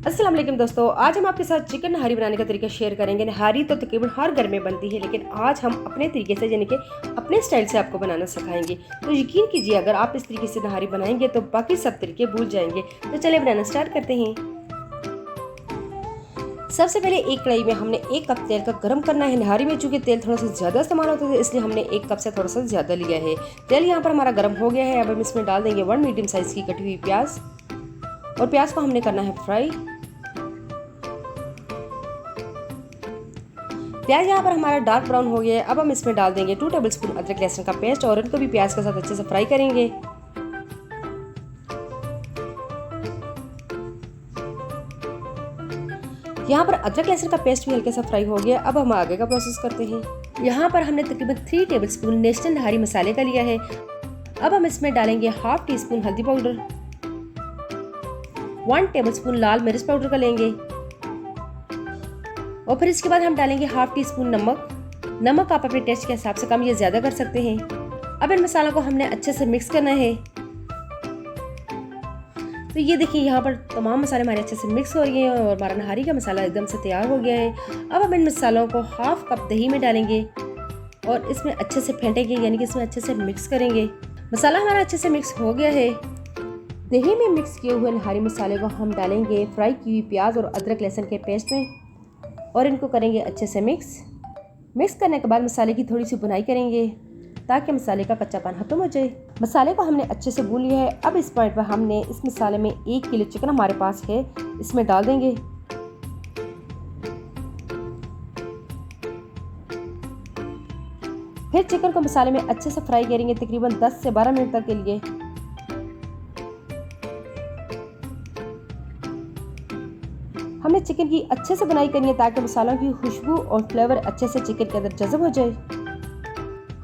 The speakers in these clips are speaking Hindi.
अस्सलाम वालेकुम दोस्तों, आज हम आपके साथ चिकन नहारी बनाने का तरीका शेयर करेंगे। नहारी तो तकरीबन हर घर में बनती है, लेकिन आज हम अपने तरीके से यानी कि अपने स्टाइल से आपको बनाना सिखाएंगे। तो यकीन कीजिए, अगर आप इस तरीके से नहारी बनाएंगे तो बाकी सब तरीके भूल जाएंगे। तो चलिए बनाना स्टार्ट करते हैं। सबसे पहले एक कढ़ाई में हमने 1 कप तेल का गर्म करना है। नहारी में चूँकि तेल थोड़ा सा ज़्यादा इस्तेमाल होता है, इसलिए हमने 1 कप से थोड़ा सा ज़्यादा लिया है। तेल यहाँ पर हमारा गर्म हो गया है। अब हम इसमें डाल देंगे 1 मीडियम साइज़ की कटी हुई प्याज, और प्याज को हमने करना है फ्राई। प्याज यहाँ पर हमारा डार्क ब्राउन हो गया है। अब हम इसमें डाल देंगे 2 टेबलस्पून अदरक लहसुन का पेस्ट, और इनको भी प्याज के साथ अच्छे से फ्राई करेंगे। यहाँ पर अदरक लहसुन का पेस्ट भी हल्के सा फ्राई हो गया। अब हम आगे का प्रोसेस करते हैं। यहाँ पर हमने तकरीबन 3 टेबलस्पून नेशनल नहारी मसाले का लिया है। अब हम इसमें डालेंगे हाफ टी स्पून हल्दी पाउडर, 1 टेबलस्पून लाल मिर्च पाउडर का लेंगे, और फिर इसके बाद हम डालेंगे हाफ टी स्पून नमक आप अपने टेस्ट के हिसाब से कम या ज़्यादा कर सकते हैं। अब इन मसालों को हमने अच्छे से मिक्स करना है। तो ये देखिए, यहाँ पर तमाम मसाले हमारे अच्छे से मिक्स हो रहे हैं और हमारा नहारी का मसाला एकदम से तैयार हो गया है। अब हम इन मसालों को हाफ कप दही में डालेंगे और इसमें अच्छे से फेंटेंगे, यानी कि इसमें अच्छे से मिक्स करेंगे। मसाला हमारा अच्छे से मिक्स हो गया है। दही में मिक्स किए हुए नहारी मसाले को हम डालेंगे फ्राई की हुई प्याज और अदरक लहसुन के पेस्ट में, और इनको करेंगे अच्छे से मिक्स करने के बाद मसाले की थोड़ी सी भुनाई करेंगे ताकि मसाले का कच्चापन खत्म हो जाए। मसाले को हमने अच्छे से भून लिया है। अब इस पॉइंट पर हमने इस मसाले में 1 किलो चिकन हमारे पास है, इसमें डाल देंगे। फिर चिकन को मसाले में अच्छे से फ्राई करेंगे तकरीबन 10 से 12 मिनट तक के लिए। हमने चिकन की अच्छे से बुनाई करनी है ताकि मसालों की खुशबू और फ्लेवर अच्छे से चिकन के अंदर जज़ब हो जाए।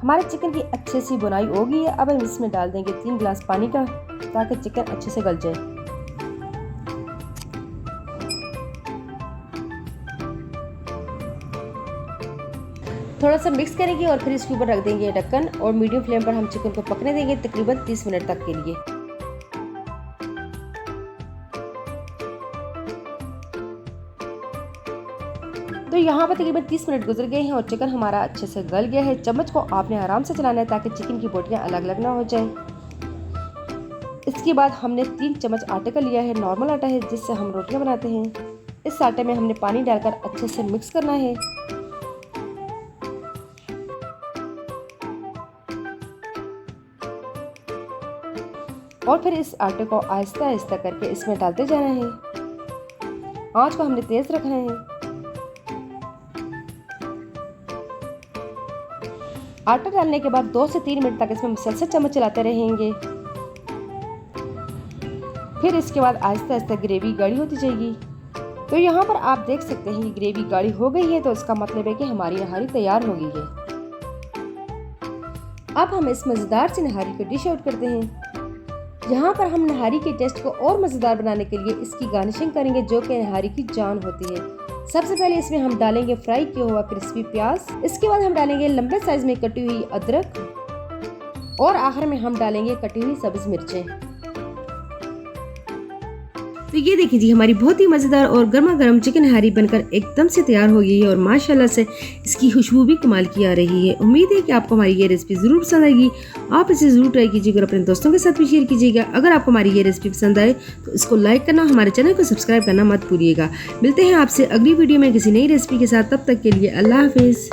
हमारे चिकन की अच्छे से बुनाई हो गई है। अब हम इसमें डाल देंगे 3 गिलास पानी का ताकि चिकन अच्छे से गल जाए। थोड़ा सा मिक्स करेंगे और फिर इसके ऊपर रख देंगे ढक्कन, और मीडियम फ्लेम पर हम चिकन को पकने देंगे तकरीबन 30 मिनट तक के लिए। तो यहाँ पर तकरीबन 30 मिनट गुजर गए हैं और चिकन हमारा अच्छे से गल गया है। चम्मच को आपने आराम से चलाना है ताकि चिकन की बोटियाँ अलग अलग ना हो जाए। इसके बाद हमने 3 चम्मच आटे का लिया है। नॉर्मल आटा है जिससे हम रोटियां बनाते हैं। इस आटे में हमने पानी डालकर अच्छे से मिक्स करना है। और फिर इस आटे को आहिस्ता आहिस्ता करके इसमें डालते जाना है। आंच को हमने तेज रखना है। आटा डालने के बाद 2 से 3 मिनट तक इसमें मुसलसल चम्मच चलाते रहेंगे। फिर इसके बाद आहिस्ता आहिस्ता ग्रेवी गाढ़ी होती जाएगी। तो यहाँ पर आप देख सकते हैं कि ग्रेवी गाढ़ी हो गई है, तो इसका मतलब है कि हमारी नहारी तैयार हो गई है। अब हम इस मज़ेदार सी नहारी को डिश आउट करते हैं। यहाँ पर हम नहारी के टेस्ट को और मज़ेदार बनाने के लिए इसकी गार्निशिंग करेंगे, जो कि नहारी की जान होती है। सबसे पहले इसमें हम डालेंगे फ्राई किया हुआ क्रिस्पी प्याज, इसके बाद हम डालेंगे लंबे साइज में कटी हुई अदरक, और आखिर में हम डालेंगे कटी हुई सब्ज मिर्चें। तो ये देखिए जी, हमारी बहुत ही मज़ेदार और गर्मा गर्म चिकन नहारी बनकर एकदम से तैयार हो गई है, और माशाल्लाह से इसकी खुशबू भी कमाल की आ रही है। उम्मीद है कि आपको हमारी ये रेसिपी ज़रूर पसंद आएगी। आप इसे ज़रूर ट्राई कीजिएगा और अपने दोस्तों के साथ भी शेयर कीजिएगा। अगर आपको हमारी ये रेसिपी पसंद आए तो इसको लाइक करना, हमारे चैनल को सब्सक्राइब करना मत भूलिएगा। मिलते हैं आपसे अगली वीडियो में किसी नई रेसिपी के साथ। तब तक के लिए अल्लाह हाफिज़।